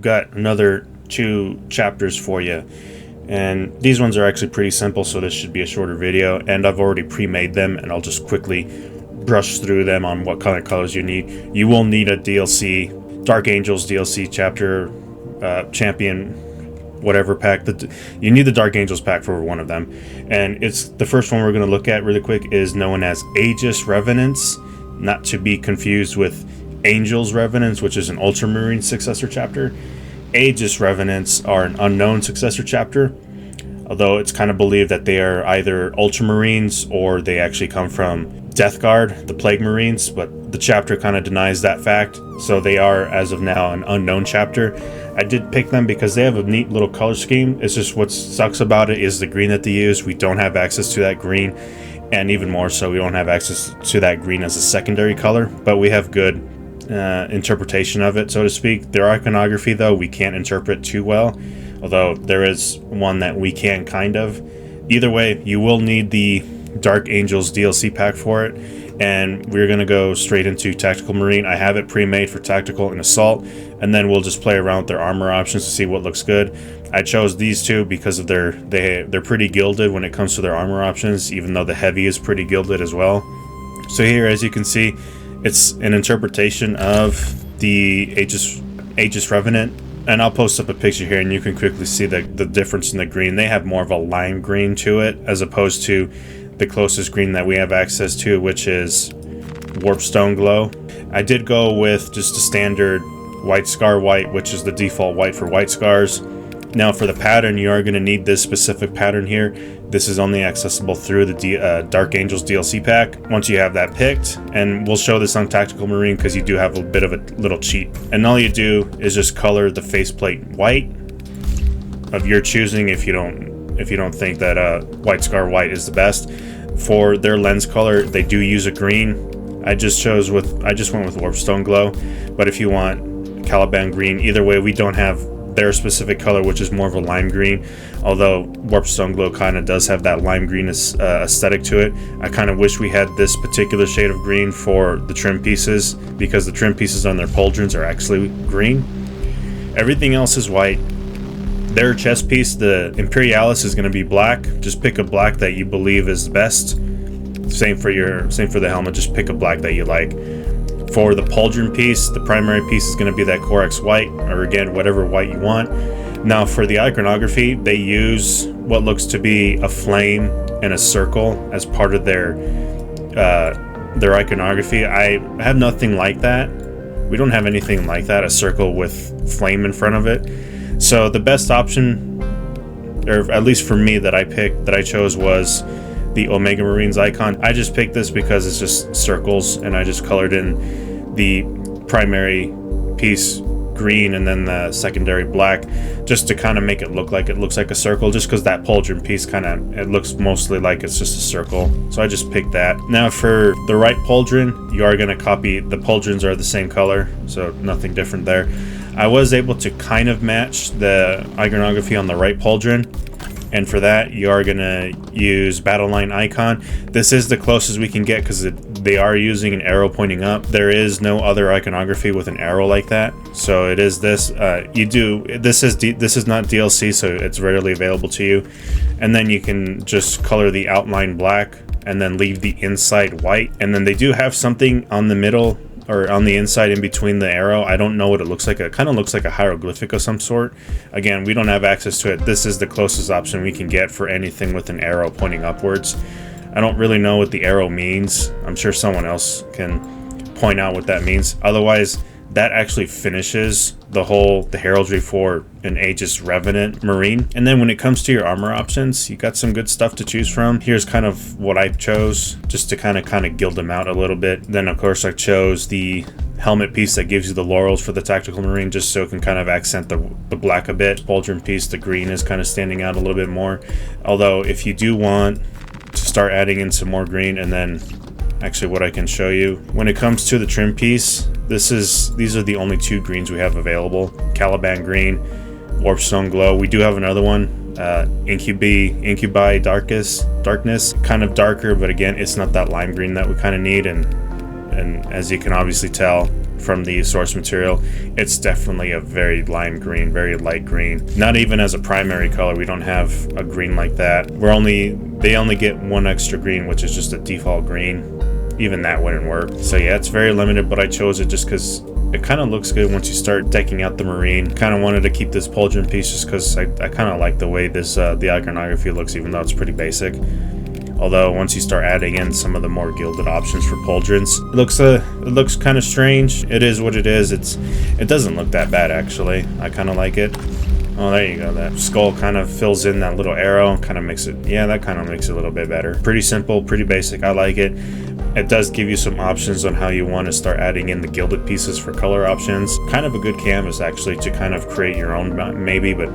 got another 2 chapters for you. And these ones are actually pretty simple, so this should be a shorter video. And I've already pre-made them, and I'll just quickly brush through them on what kind of colors you need. You will need a DLC, Dark Angels DLC chapter, champion, whatever pack. You need the Dark Angels pack for one of them. And it's the first one we're going to look at really quick is known as Aegis Revenants, not to be confused with Angels Revenants, which is an Ultramarine successor chapter. Aegis Revenants are an unknown successor chapter, although it's kind of believed that they are either Ultramarines or they actually come from Death Guard, the Plague Marines, but the chapter kind of denies that fact, so they are, as of now, an unknown chapter. I did pick them because they have a neat little color scheme. It's just what sucks about it is the green that they use. We don't have access to that green, and even more so, we don't have access to that green as a secondary color, but we have good interpretation of it, so to speak. Their iconography, though, we can't interpret too well, although there is one that we can kind of. Either way, you will need the Dark Angels DLC pack for it, and we're going to go straight into Tactical Marine. I have it pre-made for Tactical and Assault, and then we'll just play around with their armor options to see what looks good. I chose these two because of they're pretty gilded when it comes to their armor options, even though the Heavy is pretty gilded as well. So here, as you can see, it's an interpretation of the Aegis Revenant, and I'll post up a picture here and you can quickly see the difference in the green. They have more of a lime green to it as opposed to the closest green that we have access to, which is Warpstone Glow. I did go with just a standard White Scar White, which is the default white for White Scars. Now for the pattern, you are going to need this specific pattern here. This is only accessible through the Dark Angels DLC pack once you have that picked, and we'll show this on Tactical Marine because you do have a bit of a little cheat. And all you do is just color the faceplate white of your choosing if you don't think that White Scar White is the best. For their lens color, they do use a green. I just went with Warpstone Glow, but if you want Caliban Green, either way, we don't have their specific color, which is more of a lime green, although Warpstone Glow kind of does have that lime green aesthetic to it. I kind of wish we had this particular shade of green for the trim pieces, because the trim pieces on their pauldrons are actually green. Everything else is white. Their chest piece, the Imperialis, is going to be black. Just pick a black that you believe is best. Same for the helmet, just pick a black that you like. For the pauldron piece, the primary piece is going to be that Corax white, or again, whatever white you want. Now for the iconography, they use what looks to be a flame and a circle as part of their iconography. I have nothing like that. We don't have anything like that, a circle with flame in front of it. So the best option, or at least for me that I chose, was the Omega Marines icon. I just picked this because it's just circles, and I just colored in the primary piece green and then the secondary black, just to kind of make it look like a circle, just because that pauldron piece it looks mostly like it's just a circle. So I just picked that. Now for the right pauldron, you are going to copy, the pauldrons are the same color, so nothing different there. I was able to kind of match the iconography on the right pauldron, and for that you are going to use Battle Line Icon. This is the closest we can get because they are using an arrow pointing up. There is no other iconography with an arrow like that, so it is this. This is not DLC, so it's rarely available to you. And then you can just color the outline black and then leave the inside white. And then they do have something on the middle, or on the inside in between the arrow. I don't know what it looks like. It kind of looks like a hieroglyphic of some sort. Again, we don't have access to it. This is the closest option we can get for anything with an arrow pointing upwards. I don't really know what the arrow means. I'm sure someone else can point out what that means. Otherwise, that actually finishes the heraldry for an Aegis Revenant Marine. And then when it comes to your armor options, you got some good stuff to choose from. Here's kind of what I chose, just to kind of gild them out a little bit. Then of course I chose the helmet piece that gives you the laurels for the Tactical Marine, just so it can kind of accent the black a bit. Pauldron piece, the green is kind of standing out a little bit more. Although if you do want to start adding in some more green, and then actually what I can show you when it comes to the trim piece, these are the only 2 greens we have available: Caliban Green, Warpstone Glow. We do have another one, Incubi Darkness, kind of darker, but again, it's not that lime green that we kind of need. And as you can obviously tell, from the source material, it's definitely a very lime green, very light green. Not even as a primary color, we don't have a green like that. They only get one extra green, which is just a default green. Even that wouldn't work. So yeah, it's very limited, but I chose it just because it kind of looks good once you start decking out the Marine. Kind of wanted to keep this pauldron piece just because I kind of like the way this the iconography looks, even though it's pretty basic. Although once you start adding in some of the more gilded options for pauldrons, it looks kind of strange. It is what it is. It doesn't look that bad actually. I kind of like it. Oh, there you go. That skull kind of fills in that little arrow, kind of makes it, yeah, that kind of makes it a little bit better. Pretty simple, pretty basic. I like it. It does give you some options on how you want to start adding in the gilded pieces for color options. Kind of a good canvas actually to kind of create your own maybe, but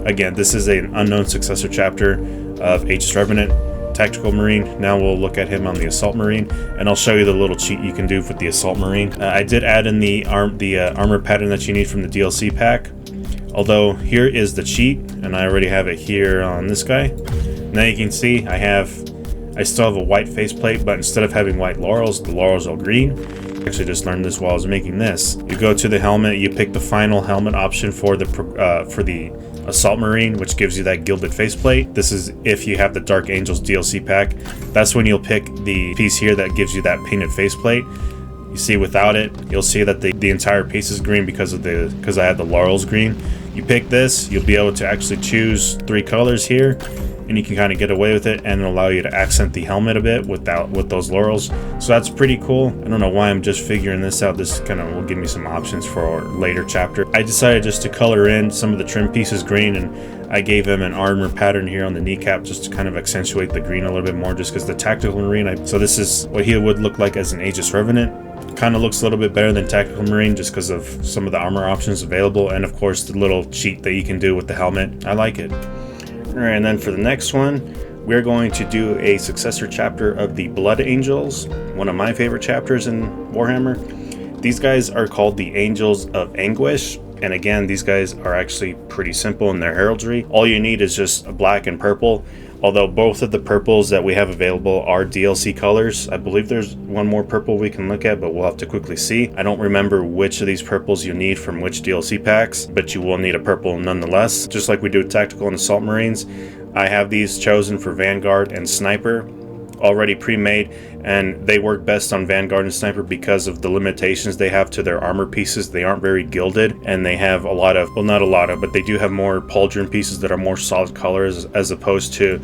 again, this is an unknown successor chapter of Aegis Revenant Tactical Marine. Now we'll look at him on the Assault Marine, and I'll show you the little cheat you can do with the Assault Marine. I did add in the armor pattern that you need from the DLC pack. Although here is the cheat, and I already have it here on this guy. Now you can see I still have a white faceplate, but instead of having white laurels, the laurels are green. I actually just learned this while I was making this. You go to the helmet, you pick the final helmet option for the Assault Marine, which gives you that gilded faceplate. This is if you have the Dark Angels DLC pack. That's when you'll pick the piece here that gives you that painted faceplate. You see, without it, you'll see that the entire piece is green because I had the laurels green. You pick this, you'll be able to actually choose 3 colors here, and you can kind of get away with it, and it'll allow you to accent the helmet a bit with those laurels. So that's pretty cool. I don't know why I'm just figuring this out. This kind of will give me some options for a later chapter. I decided just to color in some of the trim pieces green, and I gave him an armor pattern here on the kneecap just to kind of accentuate the green a little bit more, just because the Tactical Marine, so this is what he would look like as an Aegis Revenant. Kind of looks a little bit better than Tactical Marine just because of some of the armor options available, and of course the little cheat that you can do with the helmet. I like it. Alright, and then for the next one, we're going to do a successor chapter of the Blood Angels, one of my favorite chapters in Warhammer. These guys are called the Angels of Anguish, and again, these guys are actually pretty simple in their heraldry. All you need is just a black and purple, although both of the purples that we have available are DLC colors. I believe there's one more purple we can look at, but we'll have to quickly see. I don't remember which of these purples you need from which DLC packs, but you will need a purple nonetheless, just like we do with Tactical and Assault Marines. I have these chosen for Vanguard and Sniper, already pre-made, and they work best on Vanguard and Sniper because of the limitations they have to their armor pieces. They aren't very gilded, and they have a lot of, well, not a lot of, but they do have more pauldron pieces that are more solid colors as opposed to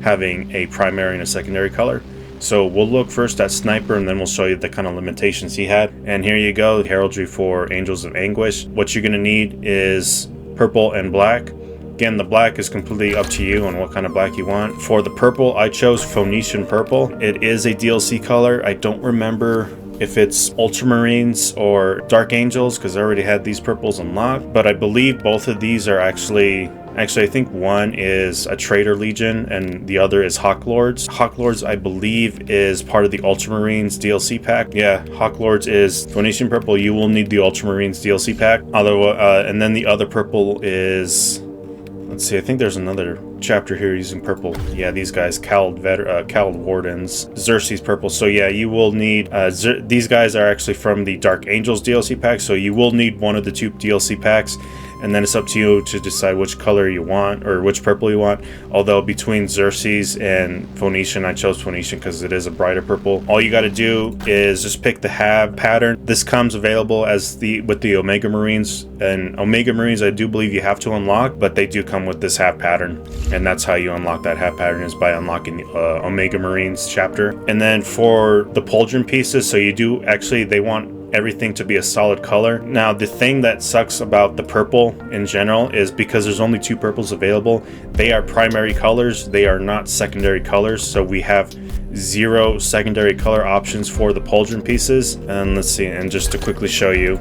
having a primary and a secondary color. So we'll look first at Sniper, and then we'll show you the kind of limitations he had. And here you go, the heraldry for Angels of Anguish. What you're going to need is purple and black. Again, the black is completely up to you on what kind of black you want. For the purple, I chose Phoenician Purple. It is a DLC color. I don't remember if it's Ultramarines or Dark Angels because I already had these purples unlocked, but I believe both of these are actually I think one is a Traitor Legion and the other is Hawk Lords. Hawk Lords, I believe, is part of the Ultramarines DLC pack. Yeah, Hawk Lords is Phoenician Purple. You will need the Ultramarines DLC pack. Although, and then the other purple is, let's see, I think there's another chapter here using purple. Yeah, these guys, Cowled Wardens, Xerxes Purple. So yeah, you will need, these guys are actually from the Dark Angels DLC pack, so you will need one of the 2 DLC packs, and then it's up to you to decide which color you want, or which purple you want. Although between Xerxes and Phoenician, I chose Phoenician because it is a brighter purple. All you got to do is just pick the Hab pattern. This comes available as with the Omega Marines, and Omega Marines I do believe you have to unlock, but they do come with this Hab pattern. And that's how you unlock that Hab pattern, is by unlocking the Omega Marines chapter. And then for the pauldron pieces, so you do actually, they want everything to be a solid color. Now, the thing that sucks about the purple in general is because there's only 2 purples available, they are primary colors, they are not secondary colors, so we have 0 secondary color options for the pauldron pieces. And let's see, and just to quickly show you,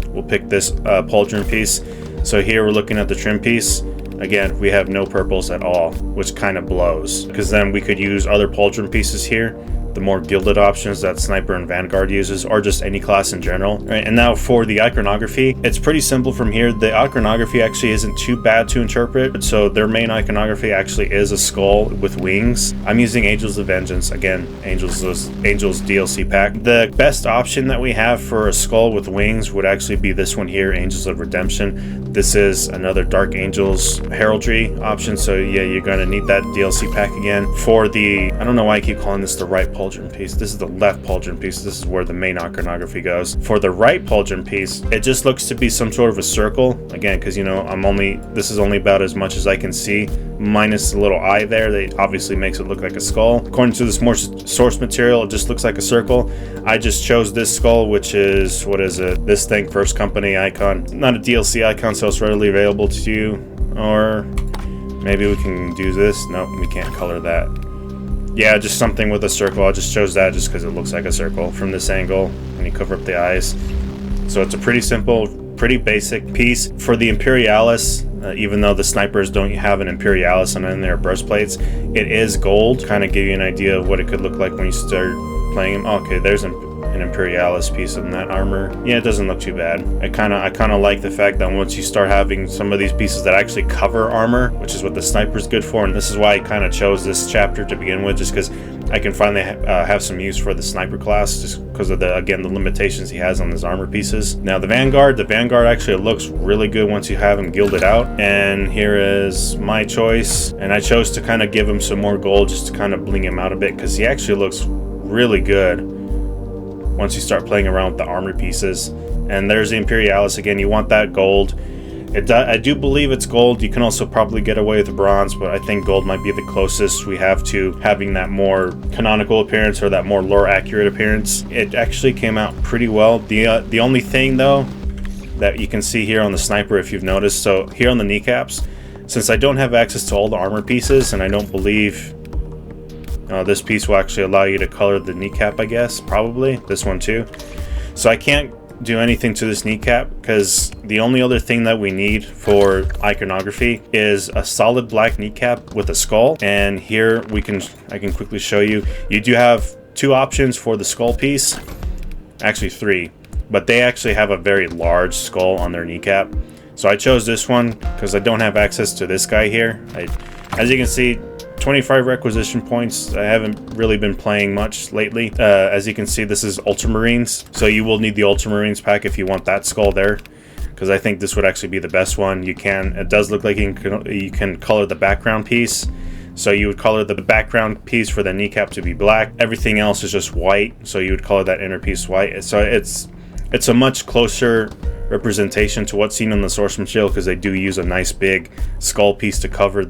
we'll pick this pauldron piece. So here we're looking at the trim piece. Again, we have no purples at all, which kind of blows, because then we could use other pauldron pieces here the more gilded options that Sniper and Vanguard uses, or just any class in general. Right, and now for the iconography, it's pretty simple from here. The iconography actually isn't too bad to interpret. So their main iconography actually is a skull with wings. I'm using Angels of Vengeance, again, Angels DLC pack. The best option that we have for a skull with wings would actually be this one here, Angels of Redemption. This is another Dark Angels heraldry option, so yeah, you're gonna need that DLC pack again. For the, I don't know why I keep calling this the right pauldron piece. This is the left pauldron piece. This is where the main iconography goes. For the right pauldron piece, it just looks to be some sort of a circle. Again, because you know, this is only about as much as I can see, minus the little eye there. That obviously makes it look like a skull. According to this more source material, it just looks like a circle. I just chose this skull, which is, what is it? This Thank First Company icon. Not a DLC icon, so it's readily available to you. Or maybe we can do this. Nope, we can't color that. Yeah, just something with a circle. I just chose that just because it looks like a circle from this angle, and you cover up the eyes. So it's a pretty simple, pretty basic piece. For the Imperialis, even though the snipers don't have an Imperialis on their breastplates, it is gold. Kind of give you an idea of what it could look like when you start playing them. Okay, there's an Imperialis piece in that armor. Yeah, it doesn't look too bad. I kind of like the fact that once you start having some of these pieces that actually cover armor, which is what the sniper's good for, and this is why I kind of chose this chapter to begin with, just because I can finally have some use for the sniper class, just because of the limitations he has on his armor pieces. Now the Vanguard actually looks really good once you have him gilded out, and here is my choice, and I chose to kind of give him some more gold just to kind of bling him out a bit, because he actually looks really good once you start playing around with the armor pieces. And there's the Imperialis again. You want that gold. I do believe it's gold. You can also probably get away with the bronze, but I think gold might be the closest we have to having that more canonical appearance, or that more lore accurate appearance. It actually came out pretty well. The only thing though that you can see here on the sniper, if you've noticed, so here on the kneecaps, since I don't have access to all the armor pieces, and I don't believe this piece will actually allow you to color the kneecap, I guess, probably. This one too. So I can't do anything to this kneecap, because the only other thing that we need for iconography is a solid black kneecap with a skull. And here I can quickly show you. You do have two options for the skull piece. Actually three. But they actually have a very large skull on their kneecap. So I chose this one because I don't have access to this guy here. As you can see, 25 requisition points. I haven't really been playing much lately. As you can see, this is Ultramarines, so you will need the Ultramarines pack if you want that skull there, because I think this would actually be the best one. It does look like you can color the background piece, so you would color the background piece for the kneecap to be black. Everything else is just white, so you would color that inner piece white. So it's a much closer representation to what's seen on the source material, because they do use a nice big skull piece to cover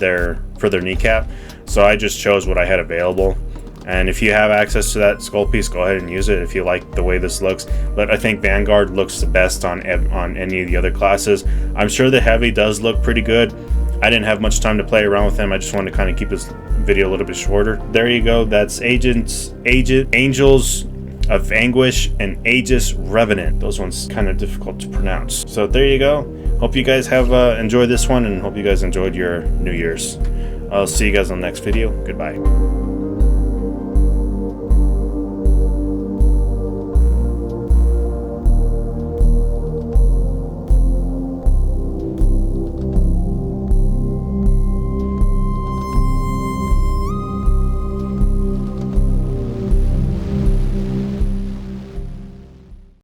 for their kneecap. So I just chose what I had available, and if you have access to that skull piece, go ahead and use it if you like the way this looks. But I think Vanguard looks the best on any of the other classes. I'm sure the Heavy does look pretty good. I didn't have much time to play around with them. I just wanted to kind of keep this video a little bit shorter. There you go. That's Angels of Anguish and Aegis Revenant. Those ones kind of difficult to pronounce. So there you go. Hope you guys have enjoyed this one, and hope you guys enjoyed your New Year's. I'll see you guys on the next video. Goodbye.